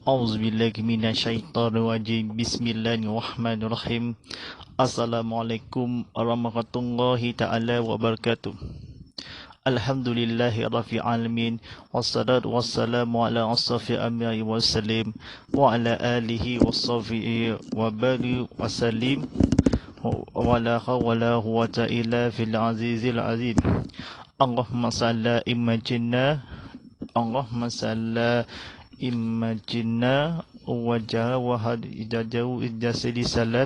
Auzubillahi minasyaitonirrajim. Bismillahirrahmanirrahim. Assalamualaikum warahmatullahi taala wabarakatuh. Alhamdulillahi rabbil alamin. Wassalatu wassalamu ala asrafil anbiya'i wassalim wa ala alihi washabihi wa bari wasallim. Wala hawla wala quwwata illa fil azizil azim. Allahumma salli imajinna Allahumma salli imajinna wajah wahad idajau idasili salat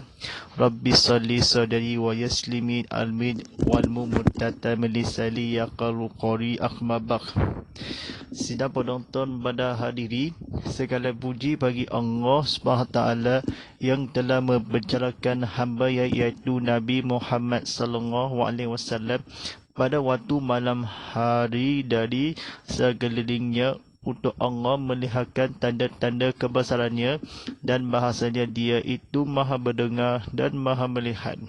Rabbi salli sadari wa yaslimi almid wal mumutata melisali yaqalu qari akhmabak. Sidang penonton pada hadiri, segala puji bagi Allah SWT yang telah membicarakan hamba iaitu Nabi Muhammad SAW pada waktu malam hari dari sekelilingnya untuk Allah melihatkan tanda-tanda kebesarannya dan bahasanya dia itu maha mendengar dan maha melihat.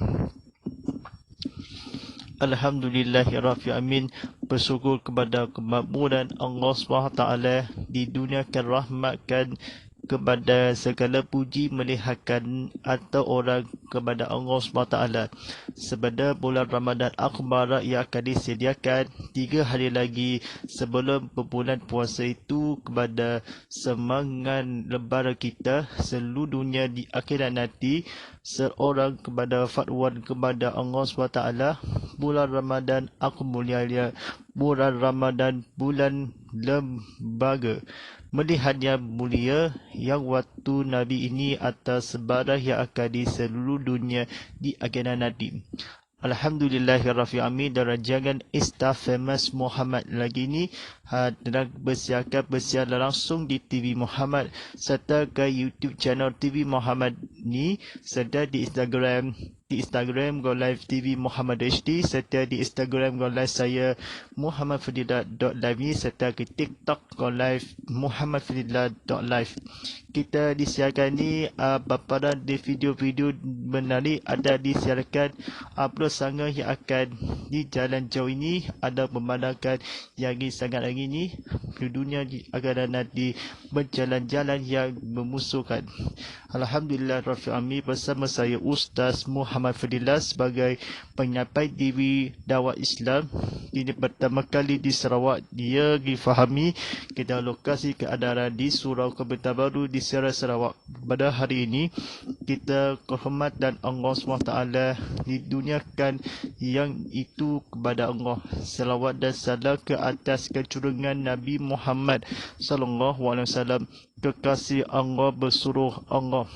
Alhamdulillahirrahmanirrahim. Bersyukur kepada kemakmuran Allah SWT diduniakan rahmatkan kepada segala puji melihatkan atau orang kepada Allah SWT. Sebenarnya bulan Ramadan Akbar yang akan disediakan 3 hari lagi sebelum berbulan puasa itu kepada semangat lebaran kita seluruh dunia di akhirat nanti seorang kepada fatwan kepada Allah SWT. Bulan Ramadan aku mulia, bulan Ramadan bulan lembaga. Melihatnya mulia yang waktu Nabi ini atas sebarang yang akan di seluruh dunia di akhirat nanti. Alhamdulillahirrahmanirrahim. Dan jangan Staff Famous Muhammad lagi ni dan bersiar langsung di TV Muhammad serta ke YouTube channel TV Muhammad ni serta di Instagram Go Live TV Muhammad HD serta di Instagram Go Live saya Muhammad Fadilah.live ni serta ke TikTok Go Live Muhammad Fadilah.live. Kita disiarkan ni paparan di video-video menarik ada disiarkan upload sangat yang akan di jalan jauh ini ada memandangkan yang sangat hari ini di dunia akan nanti berjalan-jalan yang memusuhkan. Alhamdulillah Rabbil Alamin bersama saya Ustaz Muhammad Fadilah sebagai penyampai TV dakwah Islam. Ini pertama kali di Sarawak dia difahami kita lokasi keadaran di Surau Kebayoran Baru di Sarawak. Pada hari ini kita hormat dan Allah SWT diduniakan yang itu kepada Allah. Salawat dan salam ke atas kecurungan Nabi Muhammad SAW, kekasih Allah bersuruh Allah.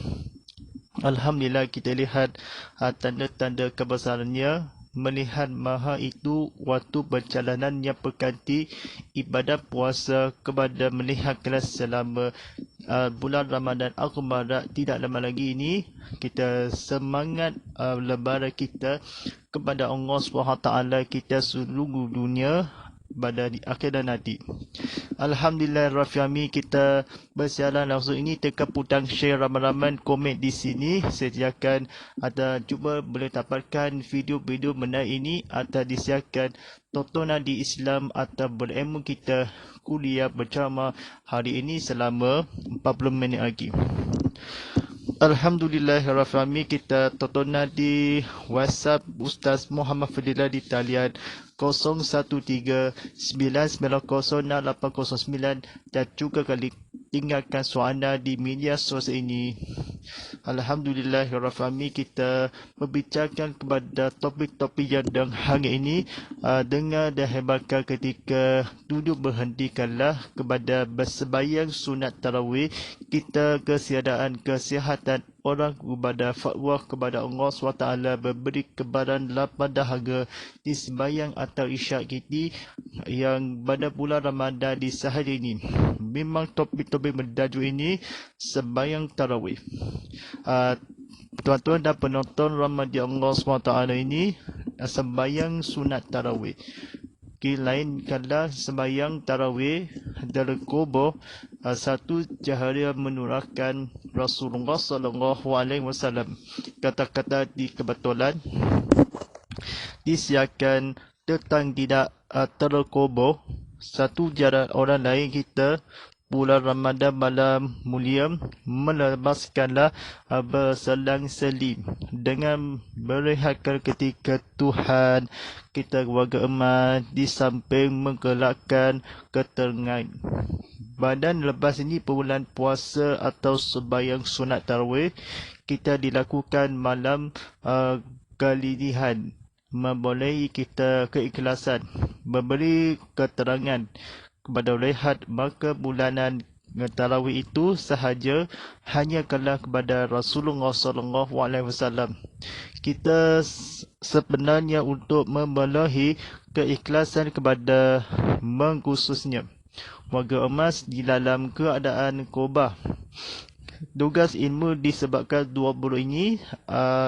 Alhamdulillah kita lihat tanda-tanda kebesarannya. Melihat maha itu waktu perjalanan yang berganti ibadat puasa kepada melihat kelas selama bulan Ramadan Akbar. Tidak lama lagi ini kita semangat lebaran kita kepada Allah SWT kita seluruh dunia pada di akhirat nanti. Alhamdulillah Rafiami kita bersiaran langsung ini tekan putang share ramai-ramai komen di sini sediakan ada cuba boleh dapatkan video-video menarik ini atau disiarkan tontonan di Islam atau berilmu kita kuliah bersama hari ini selama 40 minit lagi. Alhamdulillahirrahmanirrahim. Kita tontonan di WhatsApp Ustaz Muhammad Fadilah di talian 0139900809 dan juga kali tinggalkan suara di media sosial ini. Alhamdulillahirrahmanirrahim. Kita membicarakan kepada topik-topik yang dan hari ini dengar dan hebatkan ketika duduk berhentikanlah kepada bersembahyang sunat tarawih kita kesiadaan kesihatan orang kepada fatwa kepada Allah SWT memberi kebaran 8 dahaga di sembahyang atau isyak kita yang pada bulan Ramadan di sehari ini. Memang topik-topik mendajuk ini sembahyang tarawih. Tuan-tuan dan penonton Ramadan Allah SWT ini sembahyang sunat tarawih. Lain kala sembahyang tarawih dari kubur satu cahaya menurahkan Rasulullah SAW. Kata-kata di kebetulan disiarkan tentang tidak terkubur satu jarak orang lain kita bulan Ramadan malam mulia, melepaskanlah berselang-seling dengan berehatkan ketika Tuhan kita warga emas di samping menggelakkan keterangan badan. Lepas ini bulan puasa atau sembahyang sunat tarawih kita dilakukan malam kelilihan, membolehi kita keikhlasan memberi keterangan kepada rehat maka bulanan tarawih itu sahaja hanya kalah kepada Rasulullah SAW. Kita sebenarnya untuk membelahi keikhlasan kepada mengkhususnya warga emas di dalam keadaan qobah. Tugas ilmu disebabkan 20 ini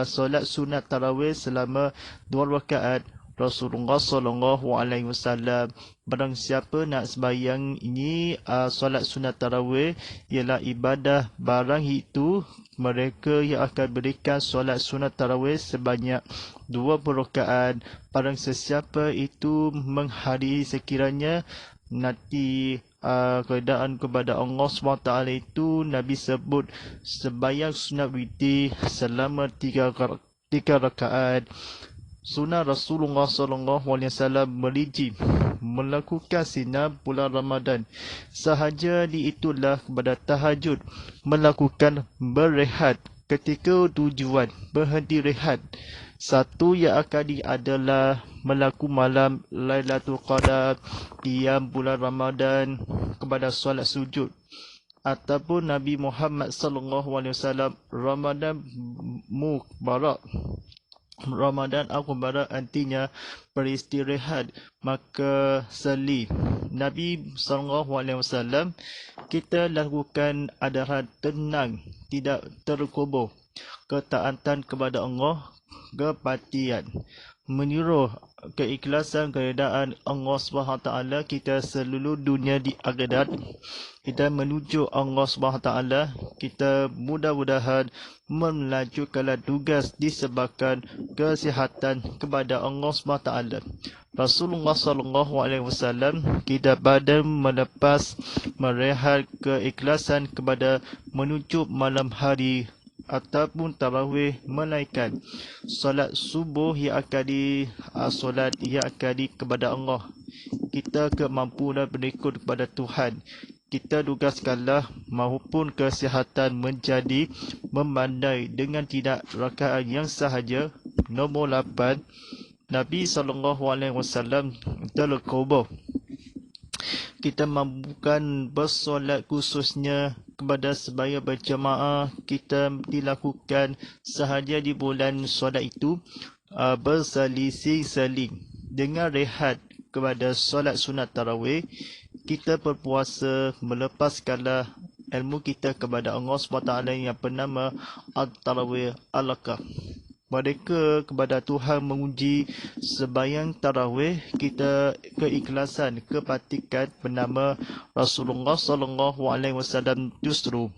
solat sunat tarawih selama 2 rakaat Rasulullah SAW. Barang siapa nak sembahyang ini solat sunat tarawih ialah ibadah barang itu, mereka yang akan berikan solat sunat tarawih sebanyak 20 rakaat. Barang sesiapa itu menghadiri sekiranya nanti keadaan kepada Allah SWT itu Nabi sebut sembahyang sunat witir selama 3 rakaat. Sunnah Rasulullah SAW merinci melakukan sinar bulan Ramadan sahaja diitulah kepada tahajud, melakukan berehat ketika tujuan berhenti rehat. Satu yang akan adalah melakukan malam Lailatul Qadar, qiyam bulan Ramadan kepada solat sujud. Ataupun Nabi Muhammad SAW Ramadan Mubarak. Ramadan Mubarak artinya beristirahat, maka seli. Nabi SAW kita lakukan adalah tenang, tidak terkubur, ketaatan kepada Allah, kepatian, meniru keikhlasan keadaan Allah SWT kita seluruh dunia di akhirat. Kita menuju Allah SWT, kita mudah-mudahan melanjutkan tugas disebabkan kesihatan kepada Allah SWT. Rasulullah SAW kita pada melepas merehat keikhlasan kepada menuju malam hari ataupun tarawih, melainkan solat subuh yang akan solat yang akan kepada Allah. Kita kemampuan berikut kepada Tuhan. Kita tugaskanlah maupun kesihatan menjadi memandai dengan tidak rakaat yang sahaja. Nombor 8, Nabi SAW telah kubur. Kita mampukan bersolat khususnya kepada sembahyang berjamaah kita dilakukan sahaja di bulan solat itu berselisih-seling dengan rehat kepada solat sunat tarawih. Kita berpuasa melepaskanlah ilmu kita kepada Allah SWT yang bernama At-Tarawih Al-Lakah. Mereka kepada Tuhan menguji sembahyang tarawih kita keikhlasan, kepatikan bernama Rasulullah SAW justru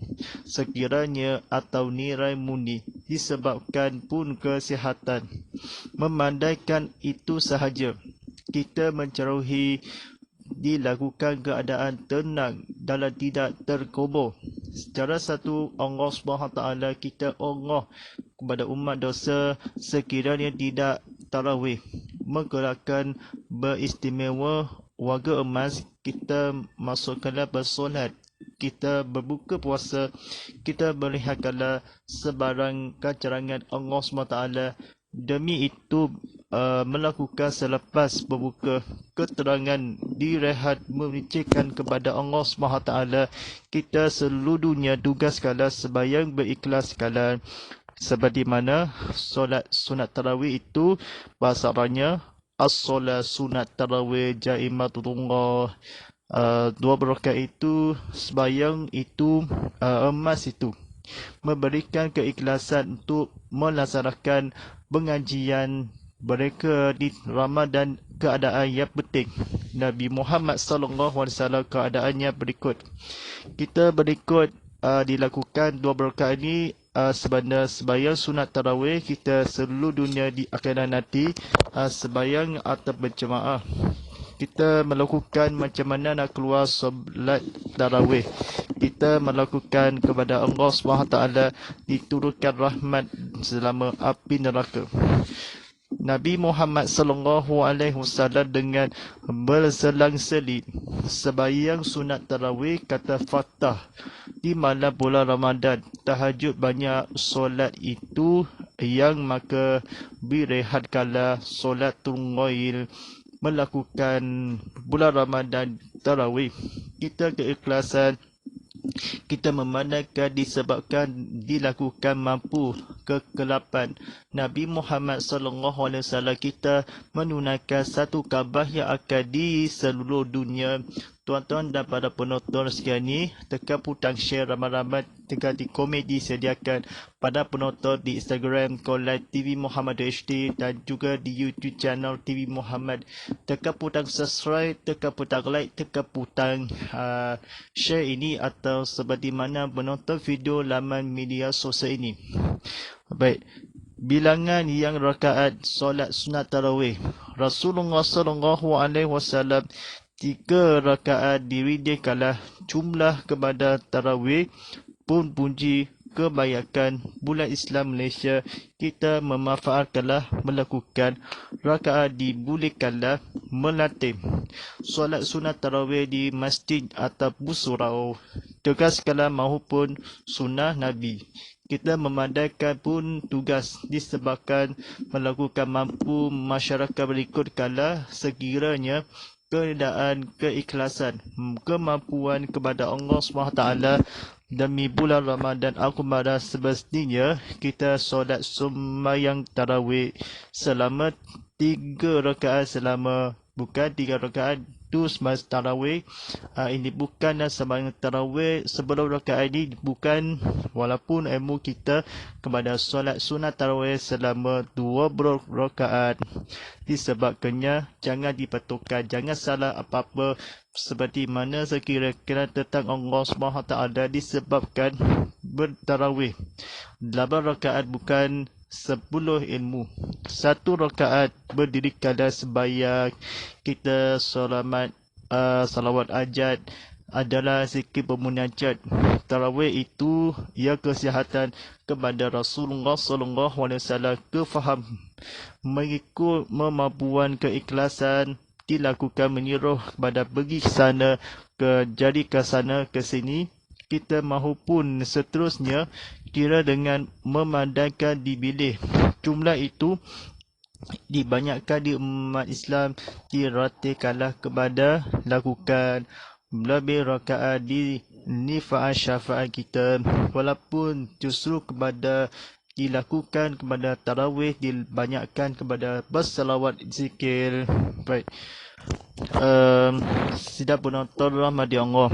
sekiranya atau nilai mundi disebabkan pun kesihatan. Memandaikan itu sahaja kita mencerohi dilakukan keadaan tenang dalam tidak terkubur. Secara satu Allah SWT kita Allah kepada umat dosa sekiranya tidak tarawih menggerakkan beristimewa warga emas, kita masukkanlah bersolat, kita berbuka puasa, kita melihatkanlah sebarang kecarangan Allah SWT. Demi itu melakukan selepas berbuka keterangan direhat memicikkan kepada Allah SWT. Kita seluruhnya tugaskanlah sembahyang berikhlaskanlah seperti mana solat sunat tarawih itu bahasa Arabnya as-solat sunat tarawih jaimatullah. 2 rakaat itu sembahyang itu emas itu memberikan keikhlasan untuk melaksanakan pengajian mereka di Ramadan. Keadaan yang penting Nabi Muhammad SAW keadaannya berikut. Kita berikut dilakukan 2 rakaat ini sebenarnya sembahyang sunat tarawih kita seluruh dunia di akhirat nanti sembahyang atau berjemaah. kita melakukan macam mana nak keluar solat tarawih. Kita melakukan kepada Allah SWT diturunkan rahmat selama api neraka. Nabi Muhammad sallallahu alaihi wasallam dengan berselang-seling sembahyang sunat tarawih kata Fatah di malam bulan Ramadan. Tahajud banyak solat itu yang maka berehat kala solat tunggail melakukan bulan Ramadan tarawih. Kita keikhlasan kita memandangkan disebabkan dilakukan mampu kegelapan Nabi Muhammad sallallahu alaihi wasallam kita menunaikan satu kaabah yang akan di seluruh dunia. Tuan-tuan dan para penonton sekalian, tekan butang share ramai-ramai, tekan di komen disediakan pada penonton di Instagram Kolai TV Muhammad HD dan juga di YouTube channel TV Muhammad. Tekan butang subscribe, tekan butang like, tekan butang share ini atau seperti mana menonton video laman media sosial ini. Baik. Bilangan yang rakaat solat sunat tarawih. Rasulullah sallallahu alaihi wasallam 3 rakaat diridih kalah jumlah kepada tarawih pun puji kebanyakan bulan Islam Malaysia kita memanfaatkanlah melakukan rakaat dibolehkanlah melatih solat sunat tarawih di masjid atau surau tegaskanlah maupun sunnah Nabi. Kita memandangkan pun tugas disebabkan melakukan mampu masyarakat berikut kala sekiranya keadaan keikhlasan kemampuan kepada Allah SWT demi bulan Ramadan Al-Qamadah semestinya kita solat sembahyang tarawih selama 3 rakaat selama bukan 3 rakaat itu sembahyang tarawih. Ini bukan sembahyang tarawih sebelum rakaat ini bukan walaupun ilmu kita kepada solat sunat tarawih selama 2 rakaat disebabkannya jangan dipatukan, jangan salah apa-apa seperti mana sekira-kira tentang Allah SWT disebabkan bertarawih 8 rakaat bukan 10 ilmu. 1 rakaat berdiri kada sembahyang kita salawat ajat adalah sikit pemunajat. Tarawih itu ia kesihatan kepada Rasulullah sallallahu alaihi wasallam kefaham mengikut kemampuan keikhlasan dilakukan menyuruh kepada pergi ke sana ke jadi ke sana ke sini kita mahupun seterusnya kira dengan memandangkan dibilih jumlah itu dibanyakkan di umat Islam diratikanlah kepada lakukan lebih rakaat di nifa'ah syafaat kita walaupun justru kepada dilakukan kepada tarawih dibanyakkan kepada bersalawat zikir. Baik. Sidang penonton rahmati Allah.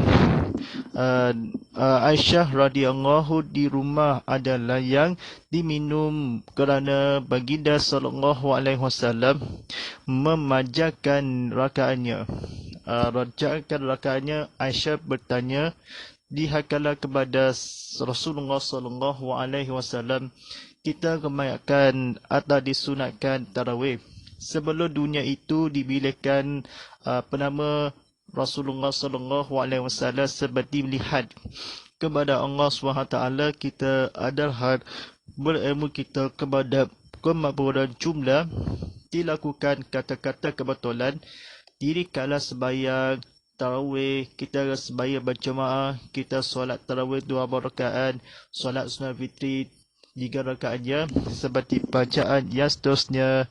Aisyah radhiyallahu di rumah adalah yang diminum kerana baginda sallallahu alaihi wasallam memajakan rakaatnya. Rajakan rakaatnya. Aisyah bertanya dihakalah kepada Rasulullah sallallahu alaihi wasallam kita kebanyakan atau disunatkan tarawih. Sebelum dunia itu dibilihkan penama Rasulullah sallallahu alaihi wasallam seperti melihat kepada Allah SWT kita adalah berilmu kita kepada kemampuan jumlah dilakukan kata-kata kebetulan diri kala sembahyang tarawih kita sembahyang berjemaah kita solat tarawih 2 rakaat solat sunat fitri 3 rakaatnya seperti bacaan yang seterusnya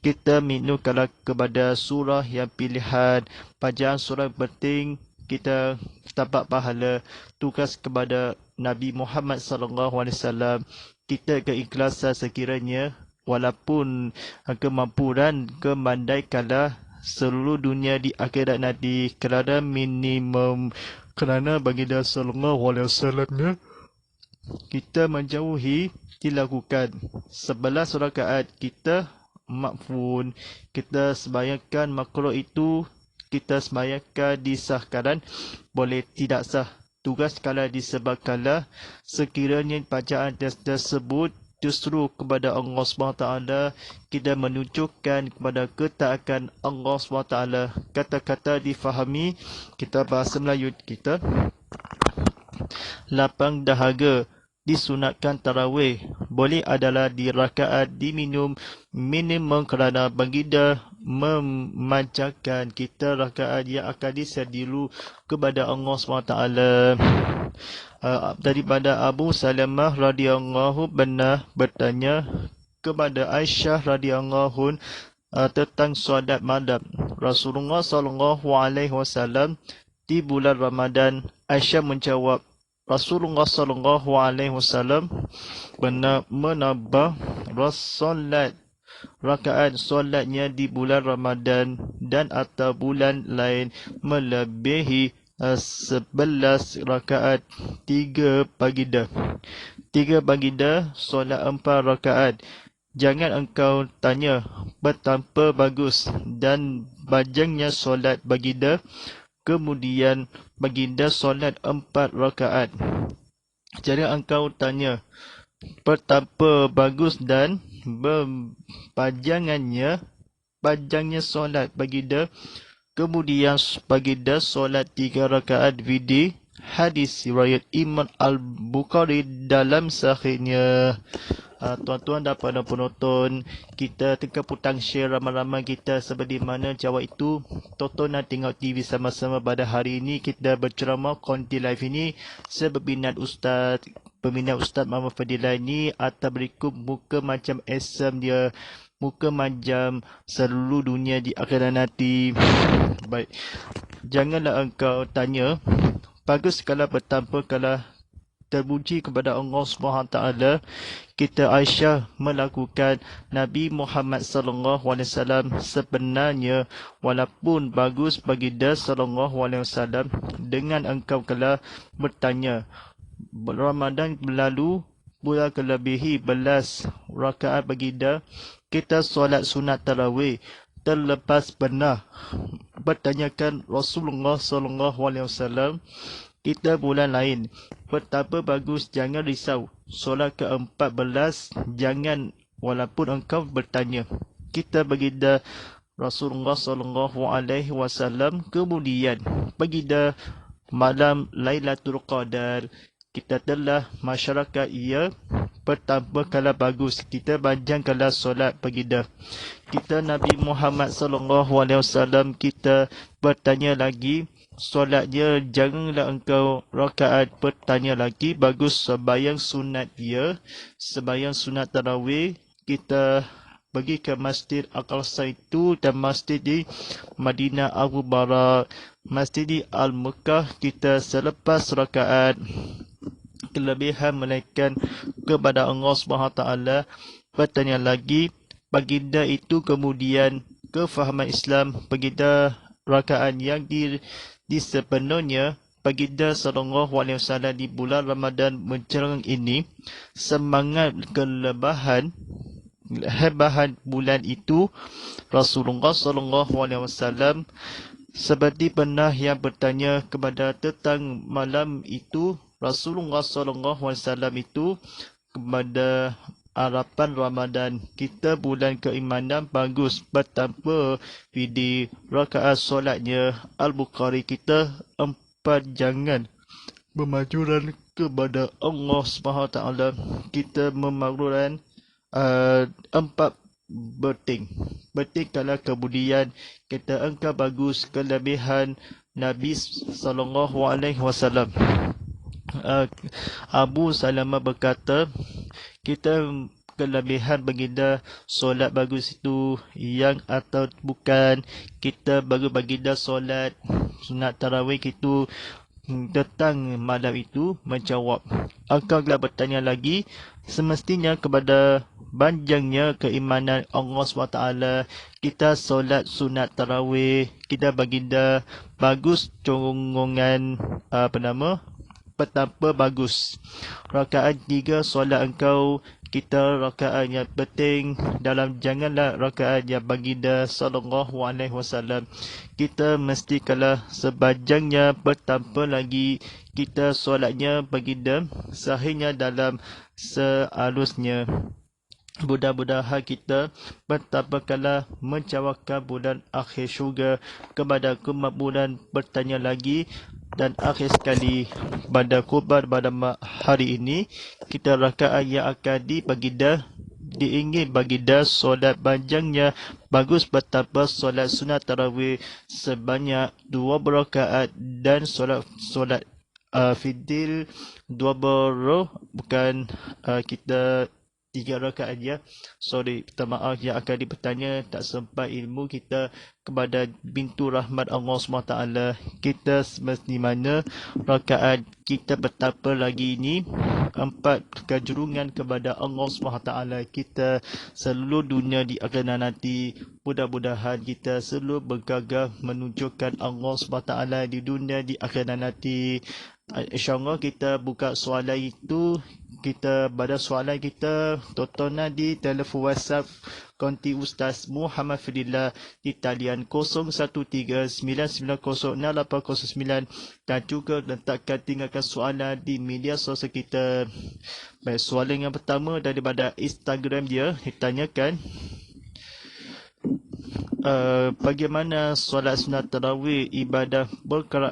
kita minumkanlah kepada surah yang pilihan bacaan surah penting kita dapat pahala tugas kepada Nabi Muhammad sallallahu alaihi wasallam kita keikhlasan sekiranya walaupun kemampuan kemandaikanlah seluruh dunia di akhirat nanti kerana minimum kerana baginda sallallahu alaihi wasallam kita menjauhi dilakukan 11 rakaat kita makfun kita sembahyangkan makruh itu kita sembahyangkan disahkan boleh tidak sah tugas kala disebabkanlah sekiranya bacaan tersebut justru kepada Allah SWT, kita menunjukkan kepada ketaatan Allah SWT. Kata-kata difahami, kita bahasa Melayu kita, lapang dahaga, disunatkan tarawih, boleh adalah di rakaat diminum minimum kerana baginda memancarkan kita rakaat yang akan disedilu kepada Allah SWT. Daripada Abu Salamah radhiyallahu benar bertanya kepada Aisyah radhiyallahu tentang solat malam Rasulullah SAW di bulan Ramadan. Aisyah menjawab, Rasulullah SAW benar menambah solat rakaat solatnya di bulan Ramadan dan atau bulan lain melebihi 11 rakaat. 3 baginda solat 4 rakaat. Jangan engkau tanya betapa bagus dan bajangnya solat baginda, kemudian baginda solat 4 rakaat. Jangan engkau tanya betapa bagus dan bajangnya solat baginda, kemudian baginda solat 3 rakaat. Vidi hadis riwayat Imam Al-Bukhari dalam sahihnya. Tuan-tuan dan penonton, kita tengah putang share ramai-ramai kita seperti mana jawab itu. Tonton dan tengok TV sama-sama pada hari ini. Kita berceramah konti live ini seberminat peminat Ustaz Muhammad Fadilah ini atau berikut muka macam SM dia, muka macam seluruh dunia di akhirat nanti. Baik, janganlah engkau tanya bagus kalau bertanpa kalau terpuji kepada Allah SWT. Kita Aisyah melakukan Nabi Muhammad SAW sebenarnya walaupun bagus baginda SAW. Dengan engkau kala bertanya Ramadan berlalu bulan kelebihi 11 rakaat baginda, kita solat sunat tarawih terlepas benar bertanyakan Rasulullah SAW, kita bulan lain betapa bagus. Jangan risau solat ke-14, jangan walaupun engkau bertanya. Kita baginda Rasulullah SAW, kemudian baginda malam Lailatul Qadar, kita telah masyarakat ia pertama kala bagus, kita panjang kala solat baginda. Kita Nabi Muhammad SAW, kita bertanya lagi solatnya, janganlah engkau rakaat bertanya lagi, bagus sembahyang sunat dia, sembahyang sunat tarawih. Kita pergi ke Masjid Al-Aqsa itu dan masjid di Madinah Abu Barak, masjid di Al-Mekah. Kita selepas rakaat kelebihan menaikkan kepada Allah SWT, bertanya lagi baginda itu, kemudian kefahaman Islam baginda rakaat yang di sepenuhnya baginda SAW di bulan Ramadan menjelang ini. Semangat kelebihan hebahan bulan itu Rasulullah SAW seperti pernah yang bertanya kepada tentang malam itu. Rasulullah SAW itu kepada harapan Ramadan kita bulan keimanan bagus bertanpa di rakaat solatnya Al-Bukhari kita 4 jangan bermajuran kepada Allah SWT. Kita memakruran 4 beting kalau kemudian kita engkau bagus kelebihan Nabi SAW. Abu Salamah berkata, kita kelebihan baginda solat bagus itu yang atau bukan, kita baru baginda solat sunat tarawih itu tentang malam itu. Menjawab, engkau telah bertanya lagi, semestinya kepada panjangnya keimanan Allah SWT kita solat sunat tarawih, kita baginda bagus corongan betapa bagus. Rakaat 3 solat engkau kita rakaat yang penting dalam janganlah rakaat yang baginda sallallahu alaihi wasallam. Kita mesti kalah sebajangnya bertanpa lagi kita solatnya baginda sahihnya dalam sehalusnya. Mudah-mudahan kita betapa kala mencawakan bulan akhir syurga kepada kemakbulan bertanya lagi. Dan akhir sekali pada kurban pada hari ini kita rakaat yang akan baginda diingin baginda solat panjangnya bagus betapa solat sunat tarawih sebanyak 2 rakaat dan solat fidil 2 bukan kita 3 rakaat ya. Sorry, minta maaf yang akan bertanya tak sempat ilmu kita kepada pintu rahmat Allah SWT. Kita semesti mana rakaat kita betapa lagi ini 4 kejurungan kepada Allah SWT. Kita seluruh dunia di akhirat nanti mudah-mudahan kita selalu bergagah menunjukkan Allah SWT di dunia di akhirat nanti. InsyaAllah kita buka soalan itu. Kita pada soalan kita tontonan di telefon WhatsApp konti Ustaz Muhammad Fadillah di talian 0139906809 dan juga letakkan tinggalkan soalan di media sosial kita. Baik, soalan yang pertama daripada Instagram dia ditanyakan, bagaimana solat sunat tarawih ibadah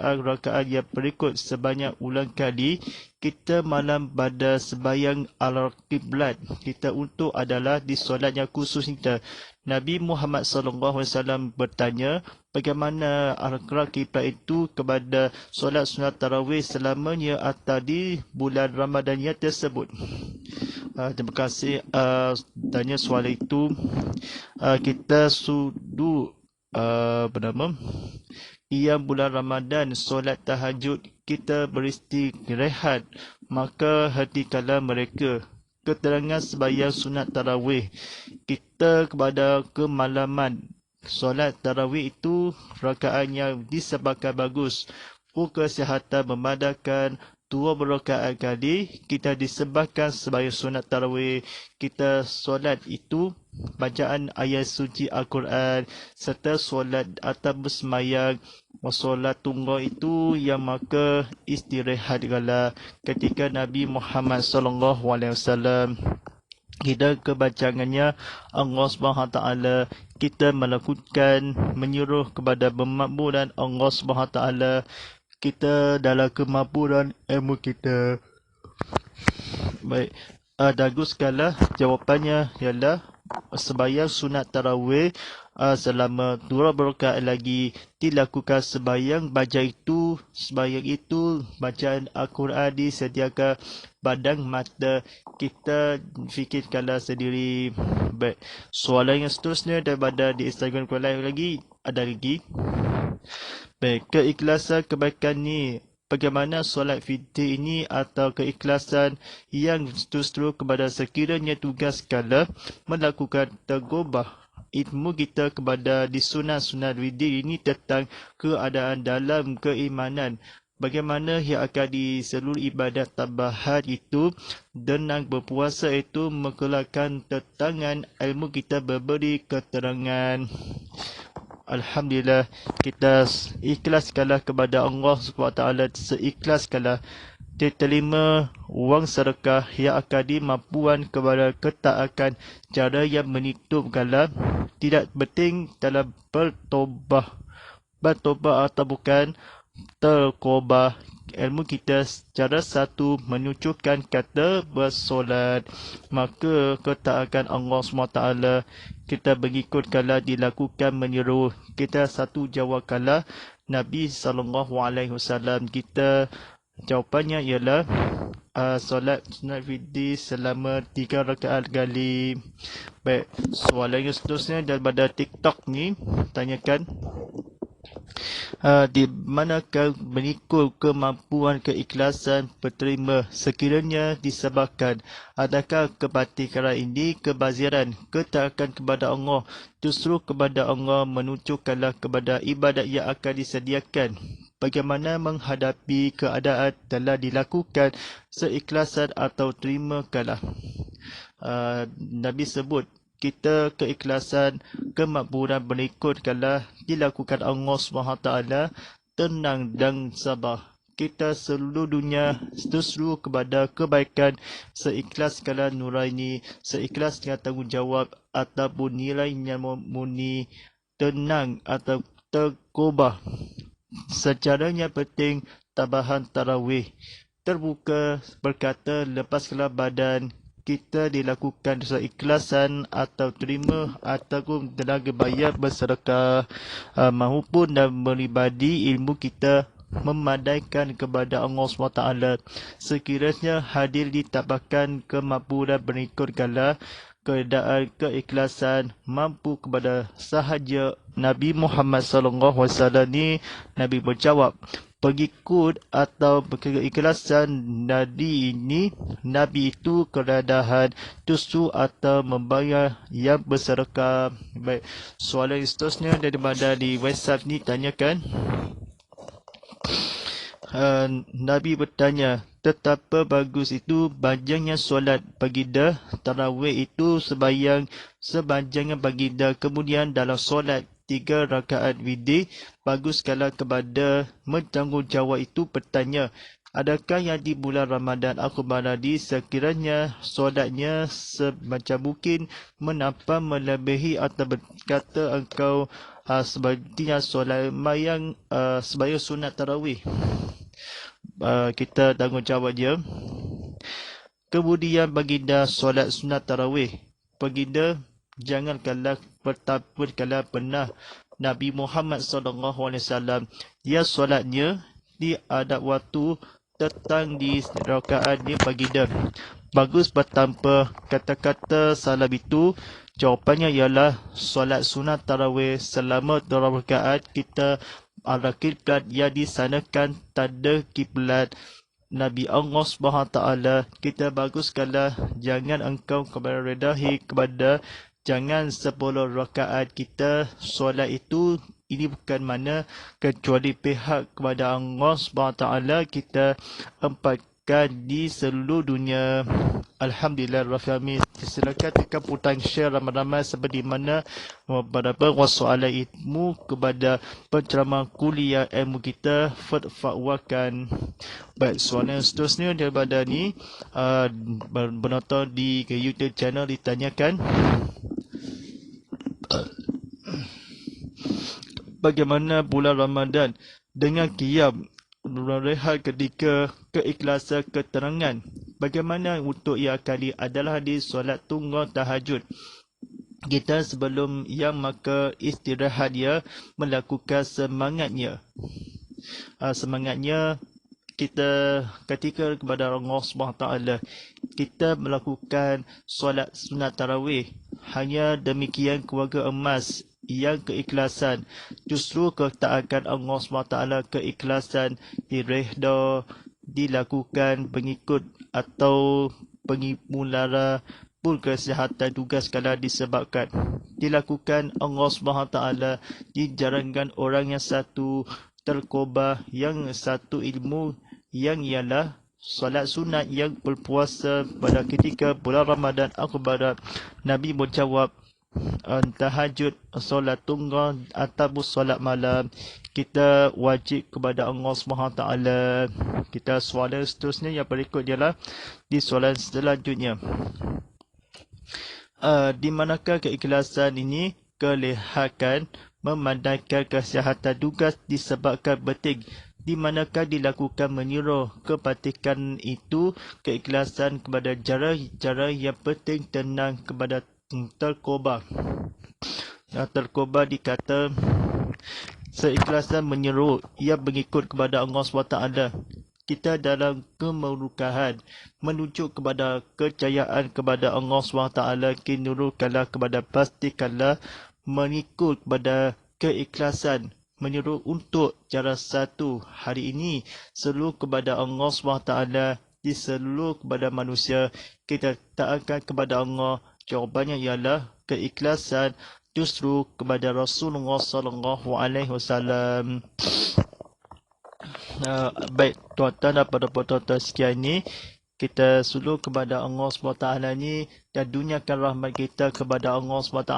rakaat yang berikut sebanyak ulang kali kita malam pada sembahyang al-qiblat kita untuk adalah di solat yang khusus kita. Nabi Muhammad SAW bertanya, bagaimana al-qiblat itu kepada solat sunat tarawih selamanya atau di bulan Ramadan yang tersebut. Terima kasih tanya soalan itu. Kita sudu Qiyam bulan Ramadan, solat tahajud, kita beristirahat, maka hentikanlah mereka. Keterangan sembahyang sunat tarawih kita kepada kemalaman. Solat tarawih itu rakaat yang disebabkan bagus. Kesihatan memadakan 2 rakaat kali kita disebabkan sembahyang sunat tarawih. Kita solat itu bacaan ayat suci Al-Quran serta solat atau bersemayang. Solat tunggal itu yang maka istirahatlah. Ketika Nabi Muhammad SAW kita kebacangannya Allah SWT kita melakukan menyuruh kepada pemakbulan Allah SWT. Kita dalam kemampuan ilmu kita. Baik, baguskanlah jawapannya ialah sembahyang sunat tarawih selama 2 rakaat lagi dilakukan sembahyang sembahyang itu bacaan Al-Quran disediakan badang mata. Kita fikirkanlah sendiri. Baik, soalan yang seterusnya daripada di Instagram lagi ada lagi. Baik, keikhlasan kebaikan ni, bagaimana solat fitr ini atau keikhlasan yang justru kepada sekiranya tugas kala melakukan tegobah ilmu kita kepada di sunat-sunat witir ini tentang keadaan dalam keimanan. Bagaimana yang akan di seluruh ibadat tambahan itu dan berpuasa itu mengelakkan tentangan ilmu kita berberi keterangan. Alhamdulillah, kita ikhlaskanlah kepada Allah SWT seikhlaskanlah diterima wang sedekah yang akan dimampuan kepada ketaatan cara yang menitupkanlah tidak penting dalam bertobah atau bukan terkobah. Ilmu kita secara satu menunjukkan kata bersolat, maka ketaatan Allah SWT kita mengikutkanlah dilakukan menyeru. Kita satu jawabkanlah Nabi SAW. Kita jawapannya ialah solat sunat fitr selama 3 rakaat kali. Baik, soalan yang seterusnya daripada TikTok ni tanyakan, di manakah mengikut kemampuan keikhlasan penerima sekiranya disebabkan adakah kebatilan ini kebaziran ketaatan kepada Allah justru kepada Allah menunjukkanlah kepada ibadat yang akan disediakan. Bagaimana menghadapi keadaan telah dilakukan seikhlasan atau terima kalah. Nabi sebut kita keikhlasan, kemakburan berikut kalau dilakukan Allah SWT, tenang dan sabar. Kita seluruh dunia seru kepada kebaikan, seikhlas kala nuraini, seikhlas dengan tanggungjawab ataupun nilainya murni, tenang atau terkubah. Secaranya penting tabahan tarawih. Terbuka berkata lepaskanlah badan, kita dilakukan seikhlasan atau terima ataupun tenaga bayar bersedekah maupun dan meribadi ilmu kita memadaikan kepada Allah SWT. Sekiranya hadir ditabahkan kemakburan berikut kala keadaan keikhlasan mampu kepada sahaja Nabi Muhammad SAW ni, Nabi berjawab, pengikut atau keikhlasan Nabi ini, Nabi itu kerendahan, tusu atau membayar yang bersedekah. Baik, soalan seterusnya daripada di WhatsApp ni tanyakan, Nabi bertanya, betapa bagus itu panjangnya solat baginda, tarawih itu sepanjangnya baginda. Kemudian dalam solat 3 rakaat witir, bagus kalau kepada bertanggungjawab itu bertanya, adakah yang di bulan Ramadan aku beradi sekiranya solatnya semacam mungkin menapa melebihi atau berkata engkau sepertinya solat mayang sebagai sunat tarawih. Kita tanggungjawab dia. Kemudian baginda solat sunat tarawih. Baginda jangan kalah betapa kalau pernah Nabi Muhammad SAW dia solatnya di adab waktu tetang di rakaatnya baginda. Bagus bertanpa kata-kata salam itu. Jawapannya ialah solat sunat tarawih selama 2 rakaat kita arah kiblat yang disanakan tanda kiblat Nabi Allah SWT. Kita baguskanlah jangan engkau kepada redahi kepada jangan 10 rakaat kita solat itu. Ini bukan mana kecuali pihak kepada Allah SWT kita empatkan di seluruh dunia. Alhamdulillah Rabbil Alamin. Silakan tekan butang share ramai-ramai seperti mana beberapa soalan ilmu kepada penceramah kuliah ilmu kita fatwakan. Baik, soalan seterusnya daripada ni penonton di YouTube channel ditanyakan, bagaimana bulan Ramadan dengan qiyam rehat ketika keikhlasan keterangan. Bagaimana untuk ia kali adalah di solat tunggal tahajud. Kita sebelum yang maka istirahat dia melakukan semangatnya. Semangatnya kita ketika kepada Allah SWT kita melakukan solat sunat tarawih. Hanya demikian keluarga emas yang keikhlasan, justru ketaatan Allah SWT keikhlasan direhda dilakukan pengikut atau pengimulara pun kesihatan tugas kala disebabkan dilakukan Allah SWT dijarangkan orang yang satu terkubah yang satu ilmu yang ialah solat sunat yang berpuasa pada ketika bulan Ramadan akbar. Nabi menjawab, tahajud, solat tunggal ataupun solat malam kita wajib kepada Allah SWT. Kita soalan seterusnya yang berikut ialah di soalan selanjutnya, di manakah keikhlasan ini kelihatan memandangkan kesihatan tugas disebabkan penting, di manakah dilakukan menyuruh kepatikan itu keikhlasan kepada cara yang penting tenang kepada terkubah. Terkubah dikata seikhlasan menyeru ia mengikut kepada Allah SWT. Kita dalam kemerukahan menunjuk kepada kejayaan kepada Allah SWT. Kinurukanlah kepada pastikanlah mengikut kepada keikhlasan menyeru untuk cara satu hari ini seluruh kepada Allah SWT di seluruh kepada manusia. Kita taatkan kepada Allah. Jawabannya ialah keikhlasan justru kepada Rasulullah SAW. Baik tuan-tuan dan para penonton sekian ini kita sulur kepada Allah SWT ni dan duniakan rahmat kita kepada Allah SWT.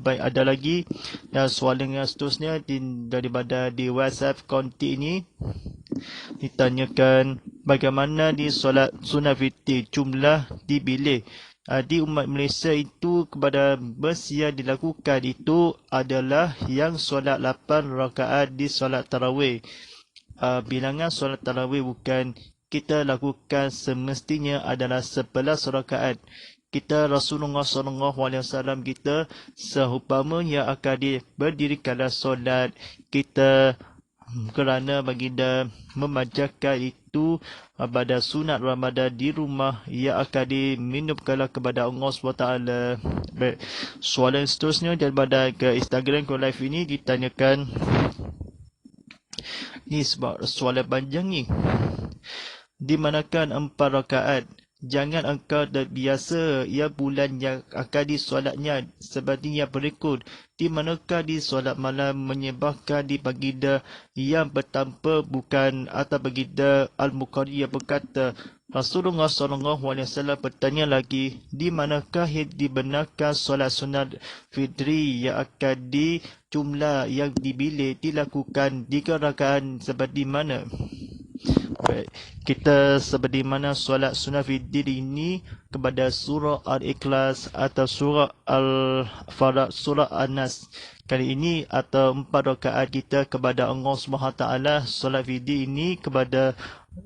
Baik, ada lagi dan soalan yang seterusnya daripada di WhatsApp konti ini ditanyakan bagaimana di solat sunnah fitri jumlah di bilik di umat Malaysia itu kepada bus yang dilakukan itu adalah yang solat 8 rakaat di solat tarawih. Bilangan solat tarawih bukan kita lakukan semestinya adalah 11 rakaat. Kita Rasulullah SAW kita seumpamanya akan berdirikanlah solat kita kerana baginda memanjatkan itu pada sunat Ramadan di rumah ia akan diminumkanlah kepada Allah SWT. Baik, soalan seterusnya daripada ke Instagram ke live ini ditanyakan ni sebab soalan panjang ni. Di manakah 4 rakaat? Jangan engkau terbiasa ia bulan yang akan disolatnya seperti yang berikut. Di manakah di solat malam menyebabkan di baginda yang bertanpa bukan atau baginda Al-Bukhari yang berkata Rasulullah SAW bertanya lagi, di manakah yang dibenarkan solat sunat fitri yang akan di jumlah yang dibilik dilakukan 3 rakaat seperti mana? Baik, kita seperti mana solat sunnah fitri ini kepada surah Al-Ikhlas atau surah Al-Falaq, surah An-Nas. Kali ini atau 4 rakaat kita kepada Allah SWT. Solat fitri ini kepada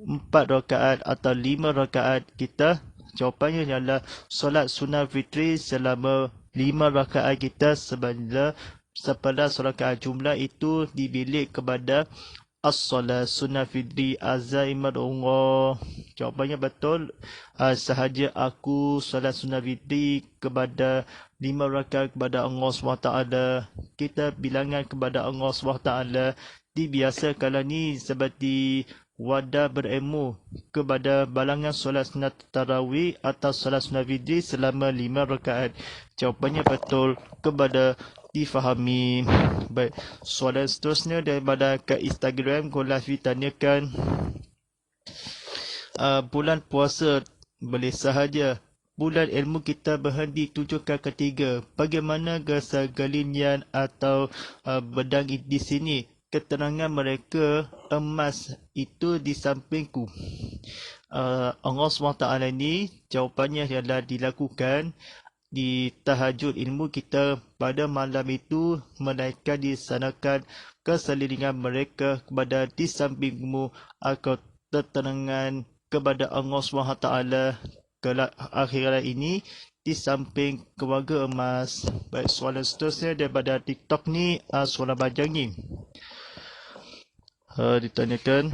4 rakaat atau 5 rakaat kita. Jawapannya adalah solat sunnah fitri selama 5 rakaat kita sebanyak 11 rakaat. Jumlah itu dibilik kepada as-salat sunnah fitri azaimat Allah. Jawapannya betul. Sahaja aku salat sunnah fitri kepada 5 rakaat kepada Allah SWT. Kita bilangan kepada Allah SWT dibiasakan ni seperti wadah berilmu kepada balangan solat sunat tarawih atau solat sunnah fitri selama 5 rakaat. Jawapannya betul kepada difahami. Baik, soalan seterusnya daripada ke Instagram Kolafi tanyakan bulan puasa boleh sahaja bulan ilmu kita berhenti tujukan ketiga. Bagaimana kesegalinian atau bedang di sini? Keterangan mereka emas itu di sampingku. Allah SWT ini jawapannya adalah dilakukan di tahajud ilmu kita pada malam itu melainkan disanakan keselilingan mereka kepada di sampingmu atau keterangan kepada Allah SWT kelak akhirat ini di samping keluarga emas. Baik, soalan seterusnya daripada TikTok ni soalan panjang ni. Ditanyakan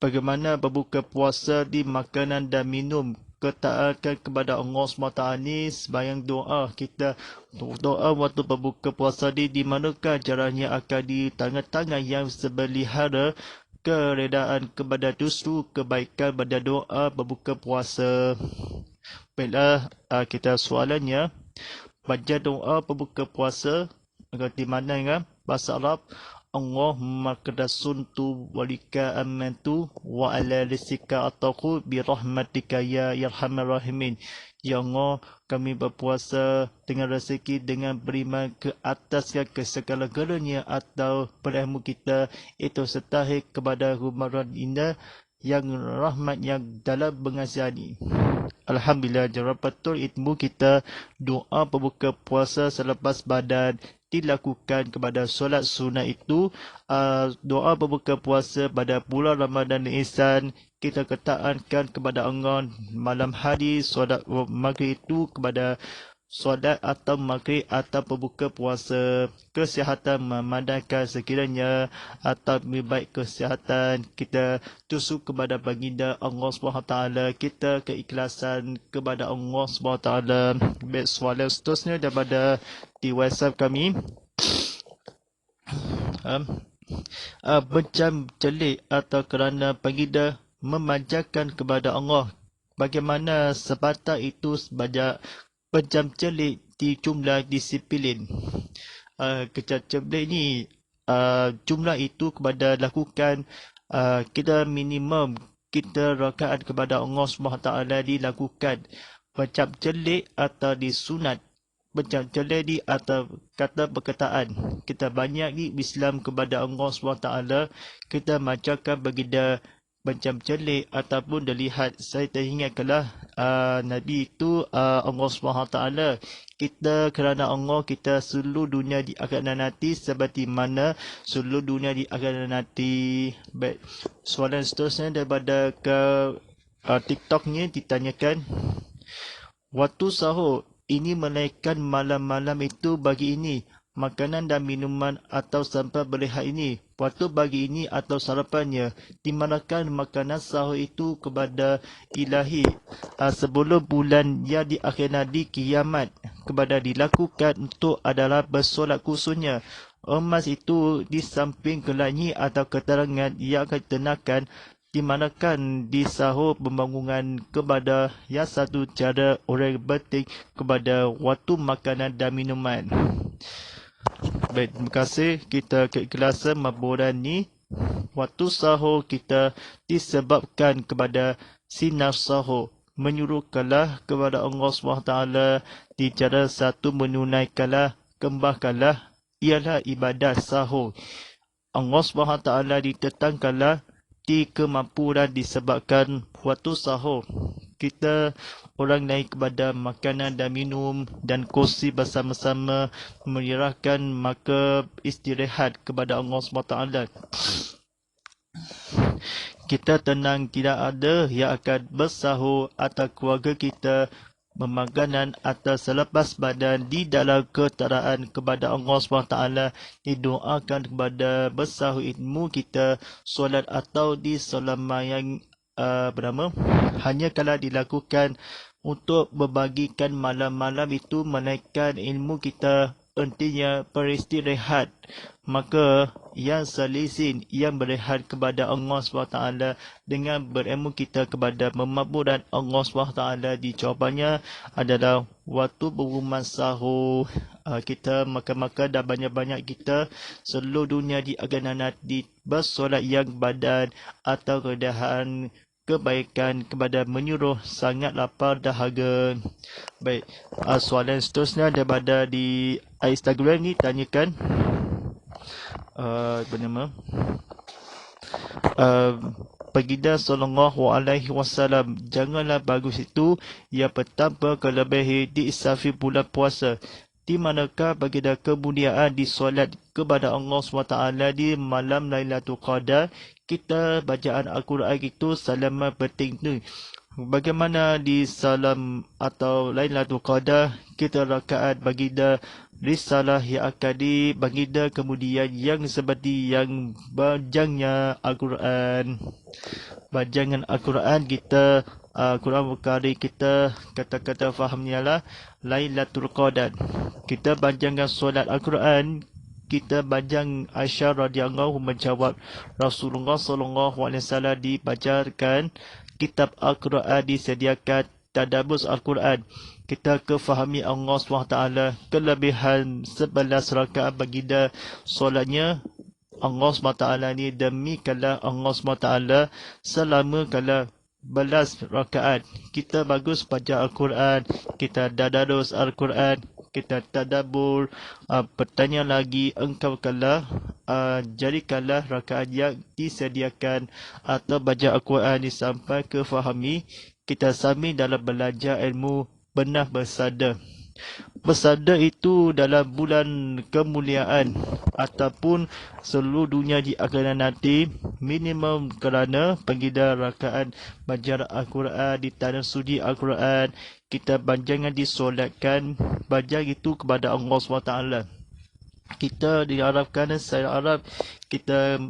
bagaimana berbuka puasa di makanan dan minum. Ketaatan kepada Allah SWT ni sembahyang doa kita. Doa waktu berbuka puasa di manakah caranya akan di tangan-tangan yang sebelihara keredaan kepada justru kebaikan pada doa berbuka puasa. Baiklah, kita soalannya baca doa berbuka puasa di mana ya? Bahasa Arab Allahumma qadasuntu walika amantu wa ala rizika ataku birahmatika ya yarhamar rahimin. Ya Allah, kami berpuasa dengan rezeki dengan beriman ke atas ke segala-galanya atau berilmu kita itu setahik kepada humaran indah yang rahmat yang dalam mengasihani. Alhamdulillah, jawab betul ilmu kita. Doa berbuka puasa selepas badan dilakukan kepada solat sunat itu. Doa berbuka puasa pada bulan Ramadan Ihsan kita ketaatkan kepada Allah malam hari solat maghrib itu kepada solat atau maghrib atau berbuka puasa. Kesihatan memandangkan sekiranya atau lebih baik kesihatan kita tusuk kepada baginda Allah SWT. Kita keikhlasan kepada Allah SWT. Baik, soalan seterusnya daripada di WhatsApp kami. Bencam celik atau kerana baginda memanjakan kepada Allah. Bagaimana sebatas itu sebanyak bencam celik di jumlah disiplin. Kecam celik ni jumlah itu kepada lakukan kita minimum kita rakaat kepada Allah SWT dilakukan macam celik atau disunat, macam celik di atau kata perkataan. Kita banyak di Islam kepada Allah SWT, kita macakan baginda macam celik ataupun dilihat. Saya teringatkanlah Nabi itu Allah SWT. Kita kerana Allah, kita seluruh dunia di akhirat nanti seperti mana seluruh dunia di akhirat nanti. Baik, soalan seterusnya daripada ke TikToknya ditanyakan, waktu sahur ini menaikkan malam-malam itu bagi ini makanan dan minuman atau sampai berehat ini. Waktu bagi ini atau sarapannya dimanakan makanan sahur itu kepada ilahi sebelum bulan yang di akhir nadi kiamat kepada dilakukan untuk adalah bersolat khususnya. Emas itu di samping kelanyi atau keterangan yang akan ditenakan dimanakan di sahur pembangunan kepada yang satu cara orang penting kepada waktu makanan dan minuman. Baik, terima kasih. Kita keikhlasan maburan ni. Waktu sahur kita disebabkan kepada sinar sahur. Menyuruhkanlah kepada Allah SWT di cara satu menunaikanlah, kembangkanlah, ialah ibadat sahur. Allah SWT ditetangkanlah di kemampuan disebabkan waktu sahur. Kita orang naik kepada makanan dan minum dan kursi bersama-sama menyerahkan maka istirahat kepada Allah SWT. Kita tenang, tidak ada yang akan bersahur atau keluarga kita memakanan atau selepas badan di dalam ketaraan kepada Allah SWT. Didoakan kepada bersahur ilmu kita, solat atau di selama yang bernama hanya kalau dilakukan untuk membagikan malam-malam itu menaikkan ilmu kita, intinya beristirahat. Maka yang selisin, yang berehat kepada Allah SWT dengan berilmu kita kepada memakburan Allah SWT, dijawapannya adalah waktu pengumuman sahur. Kita makan-makan dan banyak-banyak kita seluruh dunia di agama di bersolat yang badan atau keadaan kebaikan kepada menyuruh sangat lapar dahaga. Baik, soalan seterusnya daripada di Instagram ni tanyakan bernama Baginda sallallahu alaihi wasallam, janganlah bagus itu yang pertama kelebihi diisafi bulan puasa. Di manakah baginda kemuliaan di solat kepada Allah SWT di malam Lailatul Qadar? Kita bacaan Al-Quran itu selama penting tu. Bagaimana di salam atau Lailatul Qadar kita rakaat baginda risalah yang akan di baginda kemudian yang seperti yang bajangnya Al-Quran. Bajangan Al-Quran kita Quran Bukhari kita kata-kata fahamnya lah Lailatul Qadar. Kita bajangkan solat Al-Quran, kita bajang Aisyah radhiyallahu menjawab Rasulullah sallallahu alaihi wasallam dibacakan kitab Al-Quran, disediakan tadabbur Al-Quran. Kita kefahami Allah SWT kelebihan 11 rakaat baginda solatnya. Allah SWT ni demikanlah Allah SWT selama kala belas rakaat. Kita bagus baca Al-Quran, kita dadarus Al-Quran, kita tadabbur. Bertanya lagi, engkau kala jadikanlah rakaat yang disediakan atau baca Al-Quran sampai ke fahami. Kita sambil dalam belajar ilmu benar bersada. Bersada itu dalam bulan kemuliaan ataupun seluruh dunia di akhirat nanti minimum kerana baginda rakaat baca Al-Quran di tanah suci Al-Quran. Kita jangan disolatkan baca itu kepada Allah SWT. Kita diharapkan saya harap kita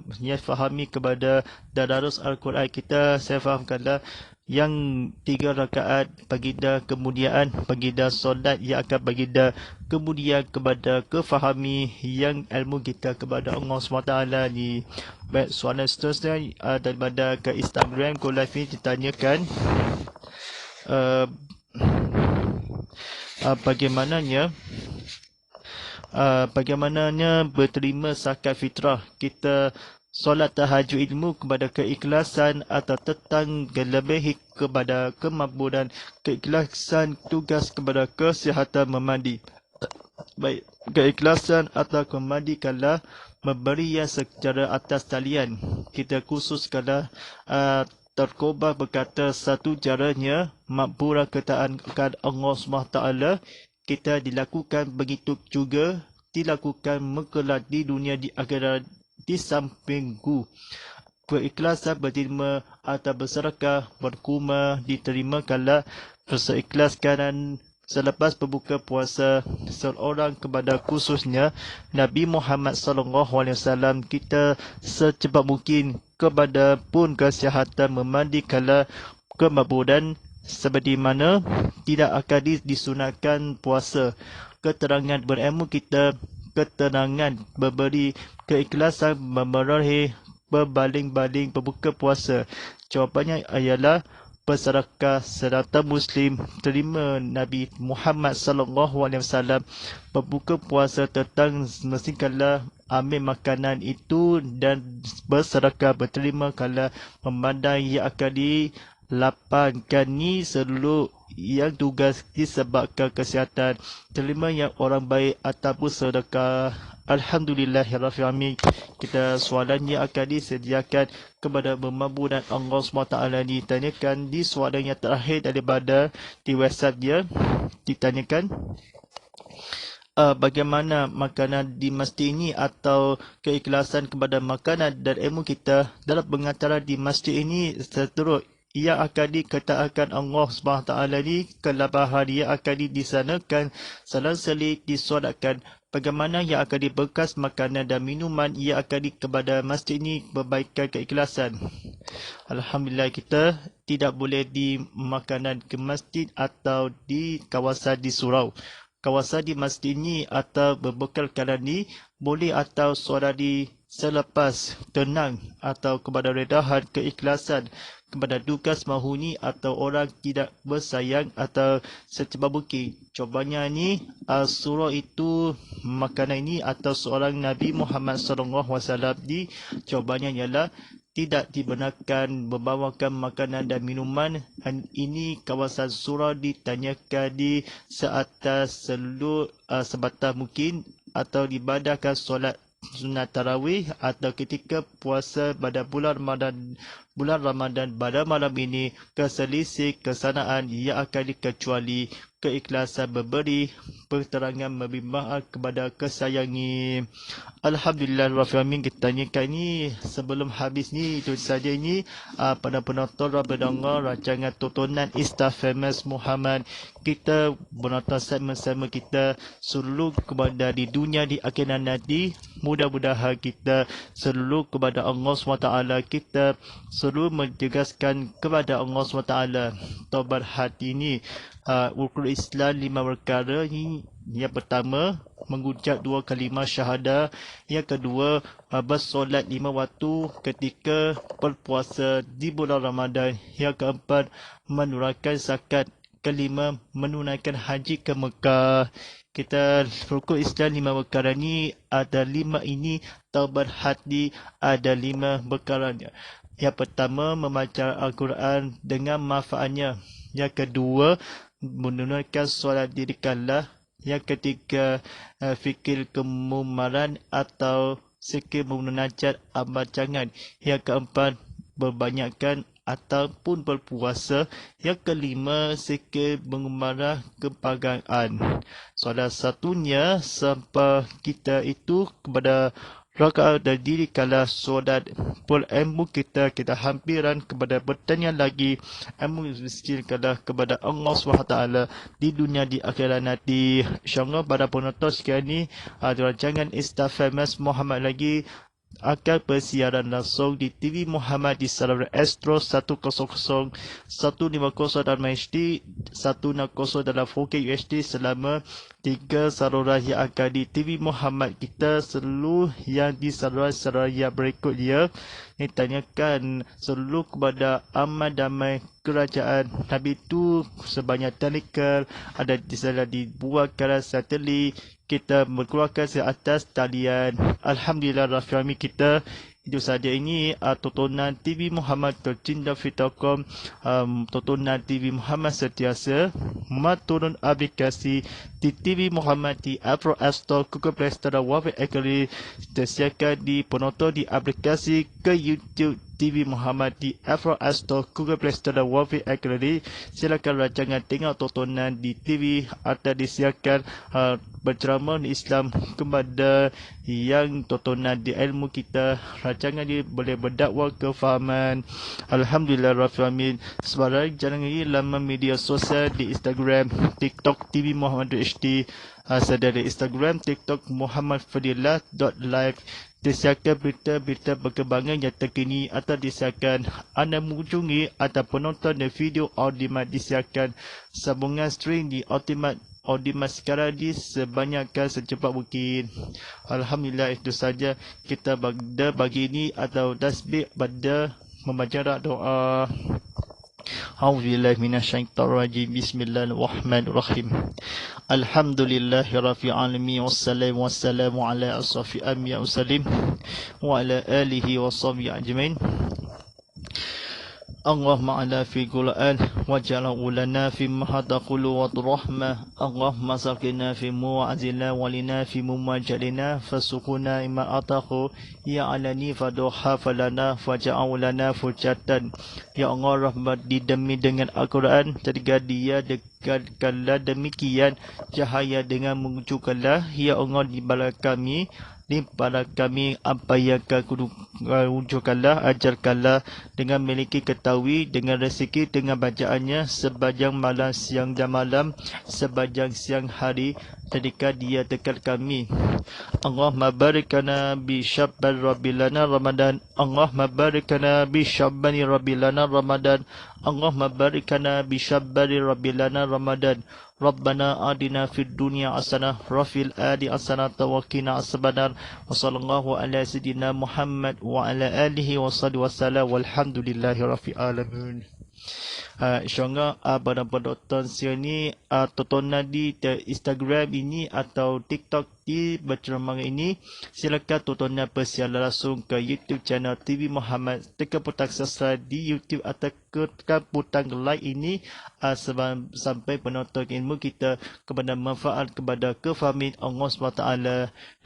fahami kepada dadarus Al-Quran kita. Saya fahamkanlah yang 3 rakaat baginda kemuliaan, baginda solat yang akan baginda kemudian kepada kefahami yang ilmu kita kepada Allah SWT ni. Baik, soalan seterusnya daripada ke Instagram Go Live ni ditanyakan bagaimananya berterima zakat fitrah. Kita solat tahajud ilmu kepada keikhlasan atau tentang lebih kepada kemampuan keikhlasan tugas kepada kesihatan memandi. Baik, keikhlasan atau memandi kalau memberi yang secara atas talian. Kita khusus kalau terkubah berkata satu caranya makbura ketaatan kepada Allah SWT kita dilakukan begitu juga dilakukan mengkelak di dunia di akhirat di sampingku. Keikhlasan berterima atau bersedekah berkurma diterima kalau seikhlaskan selepas berbuka puasa seorang kepada khususnya Nabi Muhammad SAW kita secepat mungkin kepada pun kesihatan memandi kala kemampuan seperti mana tidak akan disunatkan puasa. Keterangan berilmu kita keterangan memberi keikhlasan memeraih berbaling-baling berbuka puasa. Jawapannya ialah bersedekah serta Muslim terima Nabi Muhammad SAW berbuka puasa tentang mesti kala ambil makanan itu dan bersedekah berterima kala memandang ia akan dilapangkan ni seluruh yang tugas disebabkan kesihatan terima yang orang baik ataupun sedekah. Alhamdulillahirabbil alamin. Kita soalan yang akan disediakan kepada pemampunan Allah SWT ditanyakan di soalan yang terakhir daripada di website dia ditanyakan bagaimana makanan di masjid ini atau keikhlasan kepada makanan dan ilmu kita dalam pengacara di masjid ini seterusnya ia akan dikatakan Allah SWT ni kelabahan ia akan disanakan selang-seling disolatkan bagaimana yang akan dibekas makanan dan minuman ia akan kepada masjid ini perbaikan keikhlasan. Alhamdulillah kita tidak boleh di makanan ke masjid atau di kawasan di surau. Kawasan di masjid ini atau berbekal kanan ni boleh atau solat di selepas tenang atau kepada redahan keikhlasan kepada tugas mahuni atau orang tidak bersayang atau secepat mungkin. Cobanya ni surah itu makanan ini atau seorang Nabi Muhammad SAW di cobanya ialah tidak dibenarkan membawakan makanan dan minuman. Ini kawasan surah ditanyakan di seatas seluruh sebatas mungkin atau dibadahkan solat sunat tarawih atau ketika puasa pada bulan Ramadan pada malam ini keselisih kesanaan ia akan dikecuali keikhlasan memberi perterangan memberi maaf kepada kesayangi. Alhamdulillah kita tanyakan ini sebelum habis ni itu saja ini pada penonton berdengar rancangan tontonan Insta Famous Muhammad kita menonton segmen-segmen kita seluruh kepada di dunia di akhirat nanti mudah-mudahan kita seluruh kepada Allah SWT kita selalu menjegaskan kepada Allah SWT taubat hati ini rukun Islam 5 perkara ini. Yang pertama mengucap 2 kalimah syahadah, yang kedua bersolat 5 waktu ketika berpuasa di bulan Ramadan, yang keempat menunaikan zakat, kelima menunaikan haji ke Mekah. Kita rukun Islam 5 perkara ni ada 5 ini taubat hati ada 5 perkaranya. Yang pertama membaca Al-Quran dengan manfaatnya. Yang kedua menunaikan solat dirikanlah. Yang ketiga fikir kemumaran atau sikir memunajat bacangan. Yang keempat berbanyakkan ataupun berpuasa. Yang kelima sikir mengumarah kepagangan. Salah satunya sampai kita itu kepada rakaat dan diri kala solat pol ilmu kita hampiran kepada bertanya lagi ilmu miskin kala kepada Allah SWT di dunia di akhirat nanti. InsyaAllah pada penonton sekalian ni rancangan Insta Famous Muhammad lagi akan bersiaran langsung di TV Muhammad di saluran Astro 100 150 dalam HD 160 dalam 4K UHD selama 3 saluran yang akan di TV Muhammad kita seluruh yang di saluran-saluran yang berikut dia yang tanyakan seluruh kepada aman damai kerajaan Nabi itu sebanyak teknikal ada di sana dibuatkan satelit kita mengeluarkan ke atas talian. Alhamdulillah Rafiami kita Itu saja ini tontonan TV Muhammad tercinta Fitaukom, tontonan TV Muhammad setiasa turun aplikasi di TV Muhammad di Apple App Store, Google Play Store dan Website Ekari disediakan di penonton di aplikasi ke YouTube TV Muhammad di Apple App Store, Google Play Store dan Website Ekari. Silakan rancangan tengok tontonan di TV atau disiarkan berceramah Islam kepada yang tontonan di ilmu kita. Rancangan ini boleh berdakwah kefahaman. Alhamdulillah Rabbil Alamin. Sebarang jangan lagi laman media sosial di Instagram, TikTok TV Muhammad HD. Serta di Instagram, TikTok Muhammad Fadilah.live. Disiarkan berita-berita perkembangan yang terkini atau disiarkan anda mengunjungi atau penonton dan video audimat disiarkan sambungan stream di Ultimate Audimat sekarang di sebanyakkan secepat mungkin. Alhamdulillah, itu saja kita pada pagi ini atau tasbih pada membaca doa. A'udzubillahi minasyaitonirrajim. Bismillahirrahmanirrahim. Alhamdulillahirabbil alamin wassalamu ala asrafil anbiya'i wassalim wa ala alihi washabihi ajmain. Allahumma ala fi Qur'an waj'alhu lana fi mahadaqulu wa rahmah. Allahumma sakina fi mu'azila walina fi mumajalina fasukuna ima atahu ya alani faduha falana faja'u lana fujatan. Ya Allah, rahmat didemi dengan Al-Quran, jadikan dia dekatkanlah demikian cahaya dengan mengucurkanlah ya Allah di bala kami, pada kami apa yang kau wujudkanlah, ajarkanlah dengan memiliki ketahui dengan rezeki dengan bacaannya sepanjang malam siang dan malam sepanjang siang hari, jadikan dia dekat kami. Allahumma barikana bi syabban rabbilana Ramadan. Allahumma barikana bi syabbani rabbilana Ramadan. Allahumma barikana bi syabbani rabbilana Ramadan. Rabbana adina fid dunya hasanah wa fil akhirati hasanah wa qina azabannar. Wa sallallahu ala sayyidina Muhammad wa ala alihi wa sahbihi wasallam walhamdulillahi rabbil alamin. InsyaAllah pada penonton sini tontonan di Instagram ini atau TikTok di berceramah ini, silakan tontonan persiaran langsung ke YouTube channel TV Muhammad. Tekan butang subscribe di YouTube atau tekan butang like ini sampai penonton ilmu kita kepada manfaat kepada kefahaman Allah SWT.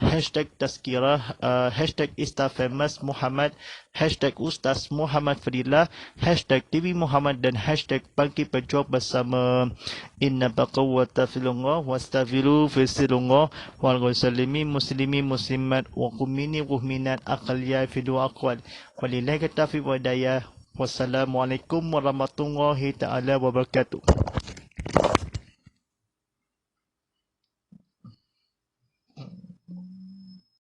Hashtag Tazkirah, hashtag Instafamous Muhammad, hashtag Ustaz Muhammad Fadilah, hashtag TV Muhammad dan hashtag Bangkit Berjuang Bersama. Inna baqawata filullah wastaghfiru fisilullah wal ghusalimin muslimin muslimat wa qumini mu'minat aqliya fi dua aqwal. Walillahi taufiq wa hidayah. Wassalamualaikum warahmatullahi taala wabarakatuh.